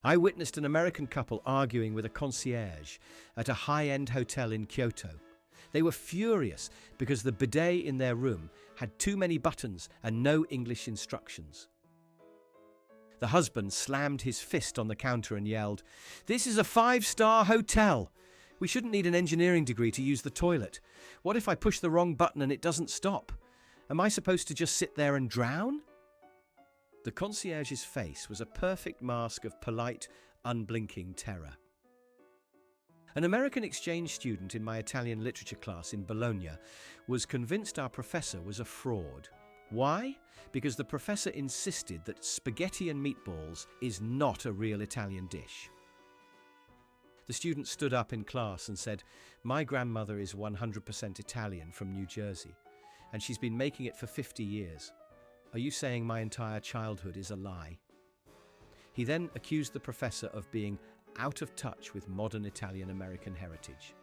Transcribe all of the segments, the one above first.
I witnessed an American couple arguing with a concierge at a high-end hotel in Kyoto. They were furious because the bidet in their room had too many buttons and no English instructions. The husband slammed his fist on the counter and yelled, "This is a 5-star hotel! We shouldn't need an engineering degree to use the toilet. What if I push the wrong button and it doesn't stop? Am I supposed to just sit there and drown?" The concierge's face was a perfect mask of polite, unblinking terror. An American exchange student in my Italian literature class in Bologna was convinced our professor was a fraud. Why? Because the professor insisted that spaghetti and meatballs is not a real Italian dish. The student stood up in class and said, "My grandmother is 100% Italian from New Jersey, and she's been making it for 50 years. Are you saying my entire childhood is a lie?" He then accused the professor of being out of touch with modern Italian-American heritage.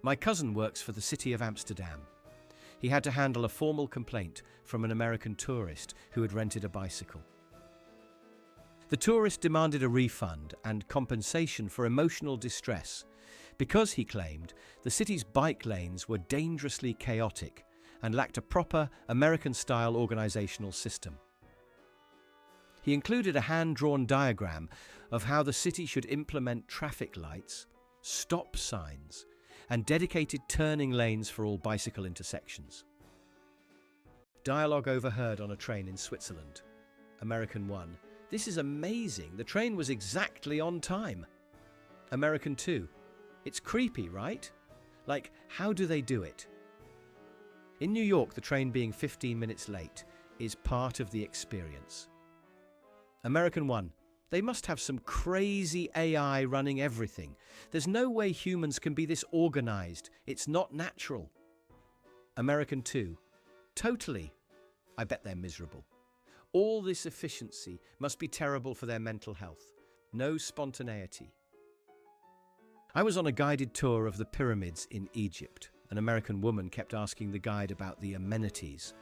My cousin works for the city of Amsterdam. He had to handle a formal complaint from an American tourist who had rented a bicycle. The tourist demanded a refund and compensation for emotional distress because, he claimed, the city's bike lanes were dangerously chaotic and lacked a proper American-style organizational system. He included a hand-drawn diagram of how the city should implement traffic lights, stop signs, and dedicated turning lanes for all bicycle intersections. Dialogue overheard on a train in Switzerland. American 1. "This is amazing. The train was exactly on time." American 2. "It's creepy, right? Like, how do they do it?" In New York, the train being 15 minutes late is part of the experience. American 1. "They must have some crazy AI running everything. There's no way humans can be this organized. It's not natural." American 2. "Totally. I bet they're miserable. All this efficiency must be terrible for their mental health. No spontaneity." I was on a guided tour of the pyramids in Egypt. An American woman kept asking the guide about the amenities.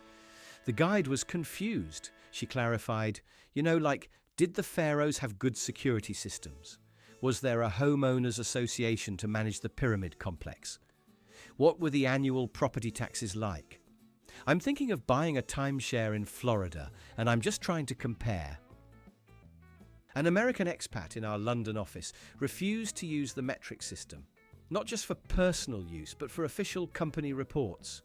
The guide was confused. She clarified, did the pharaohs have good security systems? Was there a homeowners association to manage the pyramid complex? What were the annual property taxes like? I'm thinking of buying a timeshare in Florida, and I'm just trying to compare. An American expat in our London office refused to use the metric system, not just for personal use, but for official company reports.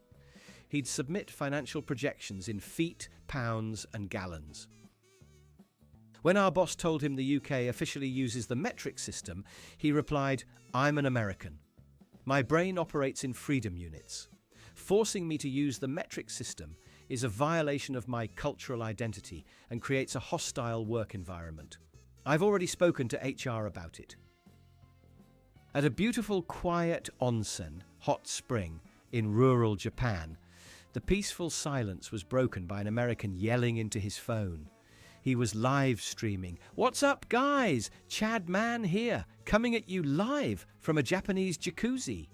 He'd submit financial projections in feet, pounds, and gallons. When our boss told him the UK officially uses the metric system, he replied, "I'm an American. My brain operates in freedom units. Forcing me to use the metric system is a violation of my cultural identity and creates a hostile work environment. I've already spoken to HR about it." At a beautiful, quiet onsen, hot spring, in rural Japan, the peaceful silence was broken by an American yelling into his phone. He was live streaming. "What's up, guys? Chad Man here, coming at you live from a Japanese jacuzzi."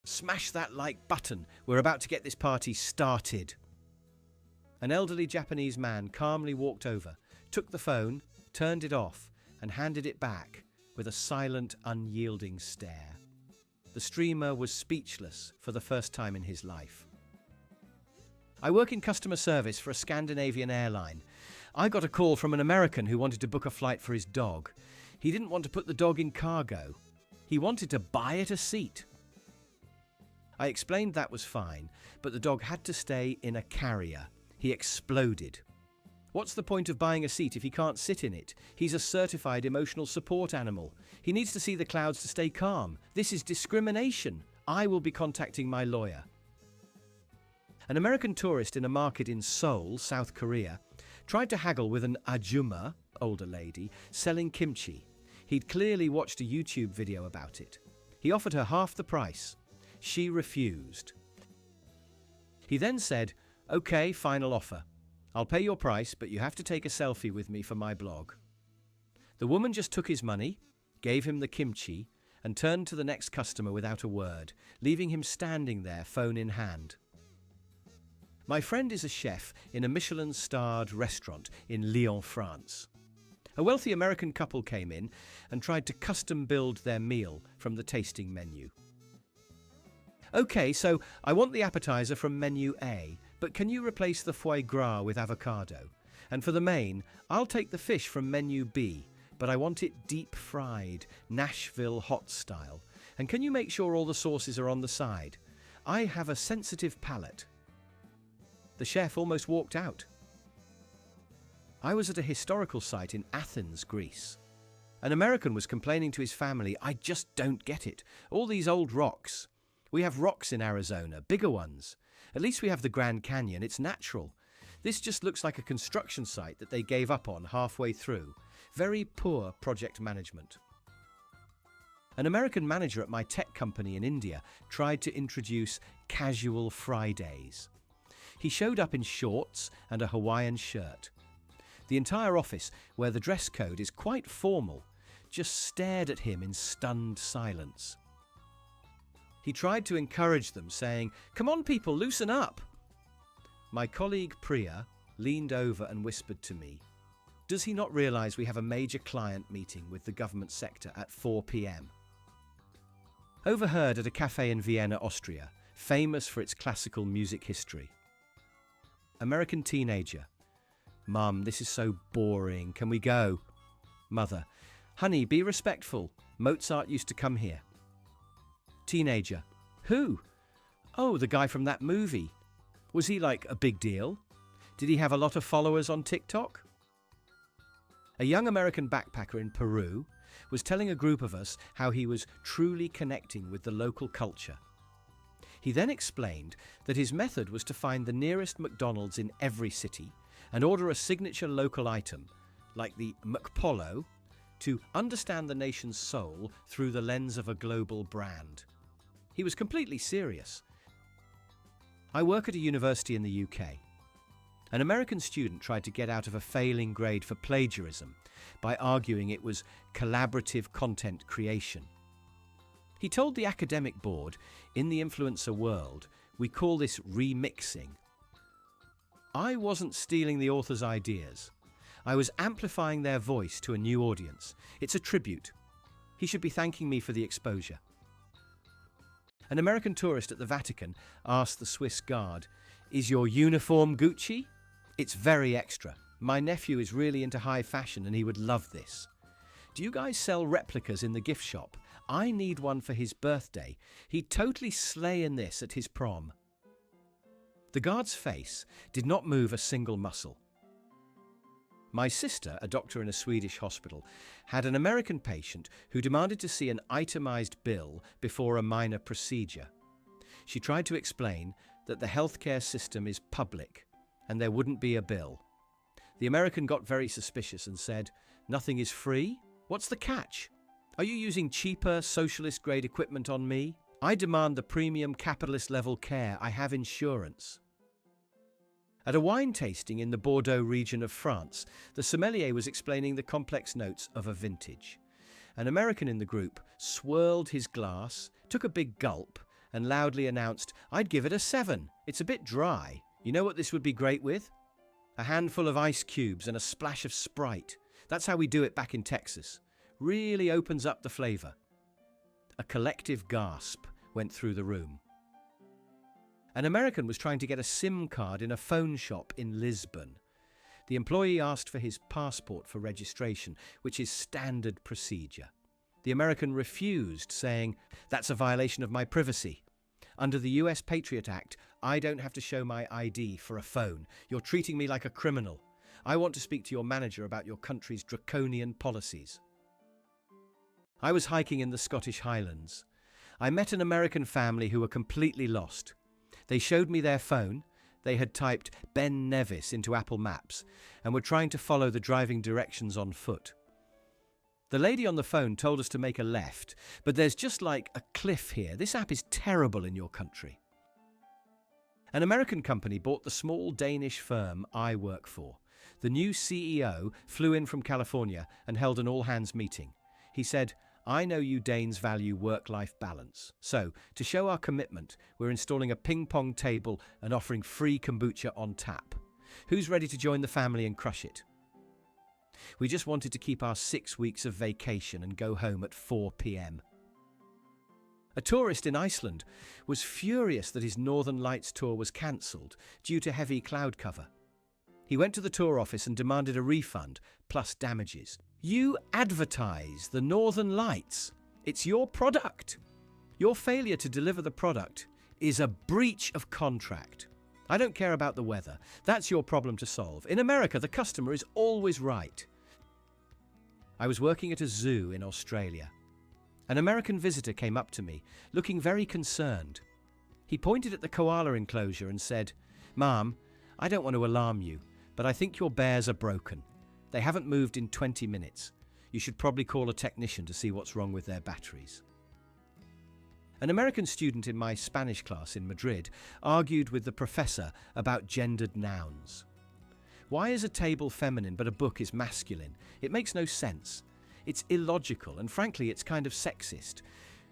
Smash that like button. We're about to get this party started. An elderly Japanese man calmly walked over, took the phone, turned it off, and handed it back with a silent, unyielding stare. The streamer was speechless for the first time in his life. I work in customer service for a Scandinavian airline. I got a call from an American who wanted to book a flight for his dog. He didn't want to put the dog in cargo. He wanted to buy it a seat. I explained that was fine, but the dog had to stay in a carrier. He exploded. "What's the point of buying a seat if he can't sit in it? He's a certified emotional support animal. He needs to see the clouds to stay calm. This is discrimination. I will be contacting my lawyer." An American tourist in a market in Seoul, South Korea, tried to haggle with an ajumma, older lady, selling kimchi. He'd clearly watched a YouTube video about it. He offered her half the price. She refused. He then said, "Okay, final offer. I'll pay your price, but you have to take a selfie with me for my blog." The woman just took his money, gave him the kimchi, and turned to the next customer without a word, leaving him standing there, phone in hand. My friend is a chef in a Michelin-starred restaurant in Lyon, France. A wealthy American couple came in and tried to custom build their meal from the tasting menu. Okay, so I want the appetizer from menu A, but can you replace the foie gras with avocado? And for the main, I'll take the fish from menu B, but I want it deep fried, Nashville hot style. And can you make sure all the sauces are on the side? I have a sensitive palate. The chef almost walked out. I was at a historical site in Athens, Greece. An American was complaining to his family, "I just don't get it. All these old rocks. We have rocks in Arizona, bigger ones. At least we have the Grand Canyon, it's natural. This just looks like a construction site that they gave up on halfway through. Very poor project management." An American manager at my tech company in India tried to introduce casual Fridays. He showed up in shorts and a Hawaiian shirt. The entire office, where the dress code is quite formal, just stared at him in stunned silence. He tried to encourage them, saying, "Come on people, loosen up." My colleague Priya leaned over and whispered to me, "Does he not realise we have a major client meeting with the government sector at 4 p.m? Overheard at a cafe in Vienna, Austria, famous for its classical music history. American teenager, "Mum, this is so boring. Can we go?" Mother, "Honey, be respectful. Mozart used to come here." Teenager, "Who?" "Oh, the guy from that movie. Was he like a big deal? Did he have a lot of followers on TikTok?" A young American backpacker in Peru was telling a group of us how he was truly connecting with the local culture. He then explained that his method was to find the nearest McDonald's in every city and order a signature local item, like the McPolo, to understand the nation's soul through the lens of a global brand. He was completely serious. I work at a university in the UK. An American student tried to get out of a failing grade for plagiarism by arguing it was collaborative content creation. He told the academic board, "In the influencer world, we call this remixing." I wasn't stealing the author's ideas. I was amplifying their voice to a new audience. It's a tribute. He should be thanking me for the exposure. An American tourist at the Vatican asked the Swiss guard, "Is your uniform Gucci? It's very extra. My nephew is really into high fashion and he would love this. Do you guys sell replicas in the gift shop? I need one for his birthday. He'd totally slay in this at his prom." The guard's face did not move a single muscle. My sister, a doctor in a Swedish hospital, had an American patient who demanded to see an itemized bill before a minor procedure. She tried to explain that the healthcare system is public and there wouldn't be a bill. The American got very suspicious and said, "Nothing is free? What's the catch? Are you using cheaper socialist-grade equipment on me? I demand the premium capitalist-level care. I have insurance." At a wine tasting in the Bordeaux region of France, the sommelier was explaining the complex notes of a vintage. An American in the group swirled his glass, took a big gulp, and loudly announced, "I'd give it a 7. It's a bit dry. You know what this would be great with? A handful of ice cubes and a splash of Sprite. That's how we do it back in Texas. Really opens up the flavour." A collective gasp went through the room. An American was trying to get a SIM card in a phone shop in Lisbon. The employee asked for his passport for registration, which is standard procedure. The American refused, saying, "That's a violation of my privacy. Under the US Patriot Act, I don't have to show my ID for a phone. You're treating me like a criminal. I want to speak to your manager about your country's draconian policies." I was hiking in the Scottish Highlands. I met an American family who were completely lost. They showed me their phone. They had typed Ben Nevis into Apple Maps and were trying to follow the driving directions on foot. The lady on the phone told us to make a left, but there's just like a cliff here. This app is terrible in your country. An American company bought the small Danish firm I work for. The new CEO flew in from California and held an all-hands meeting. He said, "I know you Danes value work-life balance. So, to show our commitment, we're installing a ping-pong table and offering free kombucha on tap. Who's ready to join the family and crush it?" We just wanted to keep our 6 weeks of vacation and go home at 4 p.m. A tourist in Iceland was furious that his Northern Lights tour was cancelled due to heavy cloud cover. He went to the tour office and demanded a refund plus damages. You advertise the Northern Lights. It's your product. Your failure to deliver the product is a breach of contract. I don't care about the weather. That's your problem to solve. In America, the customer is always right. I was working at a zoo in Australia. An American visitor came up to me, looking very concerned. He pointed at the koala enclosure and said, "Ma'am, I don't want to alarm you, but I think your bears are broken. They haven't moved in 20 minutes. You should probably call a technician to see what's wrong with their batteries." An American student in my Spanish class in Madrid argued with the professor about gendered nouns. Why is a table feminine but a book is masculine? It makes no sense. It's illogical and frankly it's kind of sexist.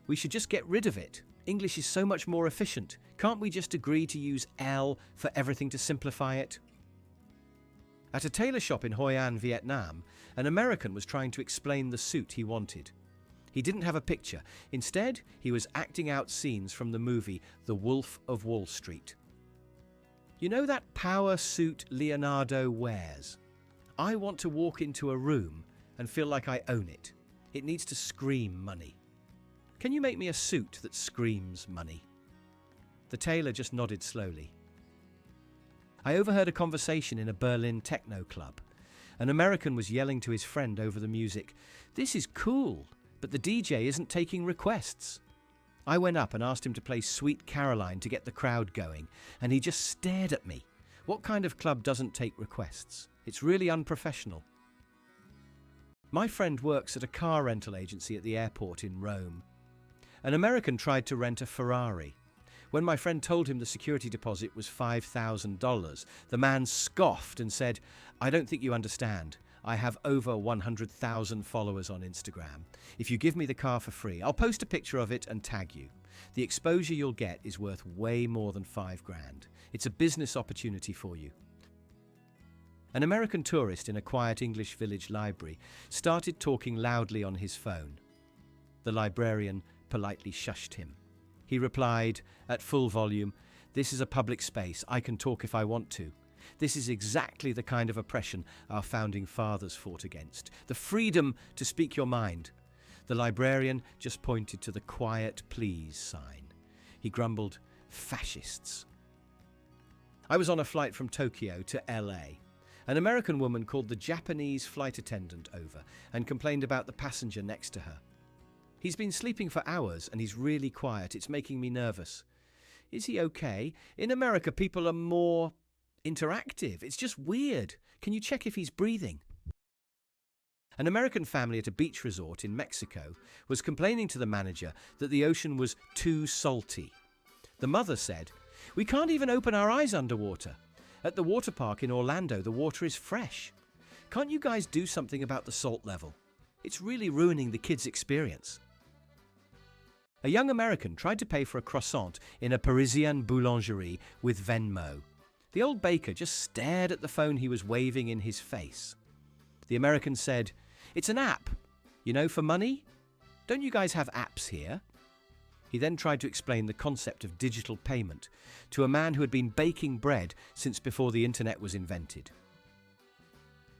We should just get rid of it. English is so much more efficient. Can't we just agree to use L for everything to simplify it? At a tailor shop in Hoi An, Vietnam, an American was trying to explain the suit he wanted. He didn't have a picture. Instead, he was acting out scenes from the movie The Wolf of Wall Street. You know that power suit Leonardo wears? I want to walk into a room and feel like I own it. It needs to scream money. Can you make me a suit that screams money? The tailor just nodded slowly. I overheard a conversation in a Berlin techno club. An American was yelling to his friend over the music, "This is cool, but the DJ isn't taking requests." I went up and asked him to play Sweet Caroline to get the crowd going, and he just stared at me. What kind of club doesn't take requests? It's really unprofessional. My friend works at a car rental agency at the airport in Rome. An American tried to rent a Ferrari. When my friend told him the security deposit was $5,000, the man scoffed and said, "I don't think you understand. I have over 100,000 followers on Instagram. If you give me the car for free, I'll post a picture of it and tag you. The exposure you'll get is worth way more than $5,000. It's a business opportunity for you." An American tourist in a quiet English village library started talking loudly on his phone. The librarian politely shushed him. He replied, at full volume, "This is a public space. I can talk if I want to. This is exactly the kind of oppression our founding fathers fought against. The freedom to speak your mind." The librarian just pointed to the quiet please sign. He grumbled, "Fascists." I was on a flight from Tokyo to LA. An American woman called the Japanese flight attendant over and complained about the passenger next to her. "He's been sleeping for hours and he's really quiet. It's making me nervous." "Is he okay? In America, people are more interactive. It's just weird. Can you check if he's breathing?" An American family at a beach resort in Mexico was complaining to the manager that the ocean was too salty. The mother said, "We can't even open our eyes underwater. At the water park in Orlando, the water is fresh. Can't you guys do something about the salt level? It's really ruining the kids' experience." A young American tried to pay for a croissant in a Parisian boulangerie with Venmo. The old baker just stared at the phone he was waving in his face. The American said, "It's an app. You know, for money? Don't you guys have apps here?" He then tried to explain the concept of digital payment to a man who had been baking bread since before the internet was invented.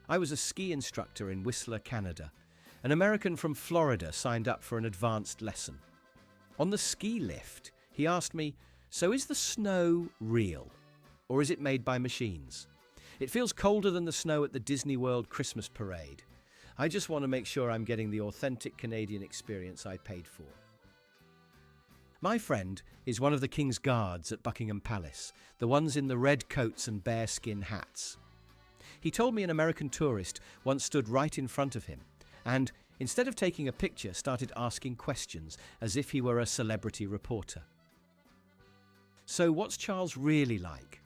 I was a ski instructor in Whistler, Canada. An American from Florida signed up for an advanced lesson. On the ski lift, he asked me, "So is the snow real, or is it made by machines? It feels colder than the snow at the Disney World Christmas parade. I just want to make sure I'm getting the authentic Canadian experience I paid for." My friend is one of the King's Guards at Buckingham Palace, the ones in the red coats and bearskin hats. He told me an American tourist once stood right in front of him and, instead of taking a picture, started asking questions as if he were a celebrity reporter. "So what's Charles really like?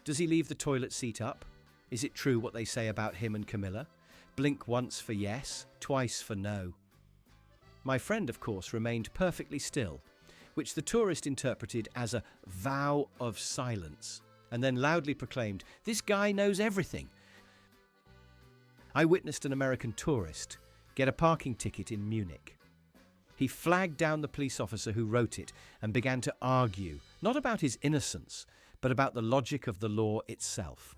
Does he leave the toilet seat up? Is it true what they say about him and Camilla? Blink once for yes, twice for no." My friend, of course, remained perfectly still, which the tourist interpreted as a vow of silence, and then loudly proclaimed, "This guy knows everything." I witnessed an American tourist get a parking ticket in Munich. He flagged down the police officer who wrote it and began to argue, not about his innocence, but about the logic of the law itself.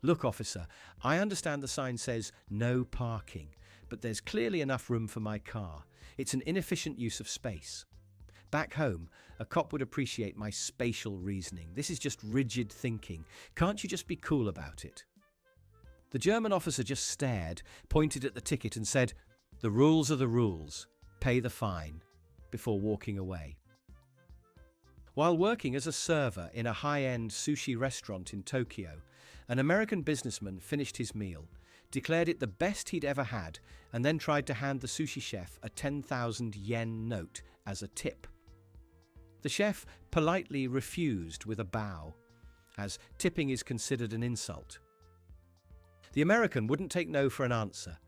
Look, officer, I understand the sign says no parking, but there's clearly enough room for my car. It's an inefficient use of space. Back home, a cop would appreciate my spatial reasoning. This is just rigid thinking. Can't you just be cool about it? The German officer just stared, pointed at the ticket and said, "The rules are the rules. Pay the fine," before walking away. While working as a server in a high-end sushi restaurant in Tokyo, an American businessman finished his meal, declared it the best he'd ever had, and then tried to hand the sushi chef a 10,000 yen note as a tip. The chef politely refused with a bow, as tipping is considered an insult. The American wouldn't take no for an answer.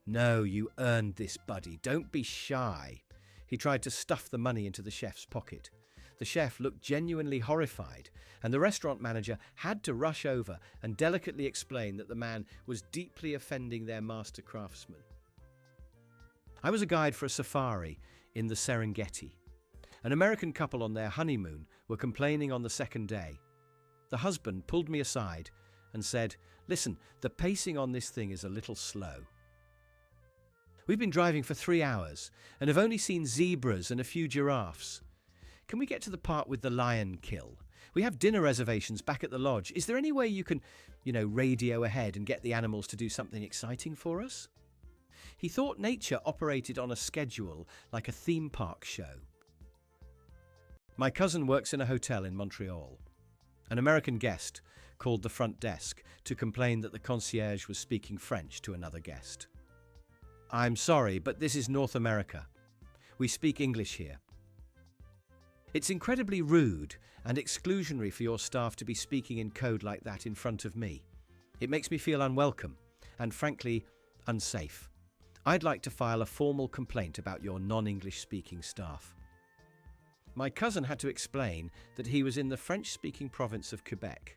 "No, you earned this, buddy. Don't be shy." He tried to stuff the money into the chef's pocket. The chef looked genuinely horrified, and the restaurant manager had to rush over and delicately explain that the man was deeply offending their master craftsman. I was a guide for a safari in the Serengeti. An American couple on their honeymoon were complaining on the second day. The husband pulled me aside and said, "Listen, the pacing on this thing is a little slow. We've been driving for 3 hours and have only seen zebras and a few giraffes. Can we get to the part with the lion kill? We have dinner reservations back at the lodge. Is there any way you can, radio ahead and get the animals to do something exciting for us?" He thought nature operated on a schedule like a theme park show. My cousin works in a hotel in Montreal. An American guest called the front desk to complain that the concierge was speaking French to another guest. "I'm sorry, but this is North America. We speak English here. It's incredibly rude and exclusionary for your staff to be speaking in code like that in front of me. It makes me feel unwelcome and, frankly, unsafe. I'd like to file a formal complaint about your non-English speaking staff." My cousin had to explain that he was in the French-speaking province of Quebec.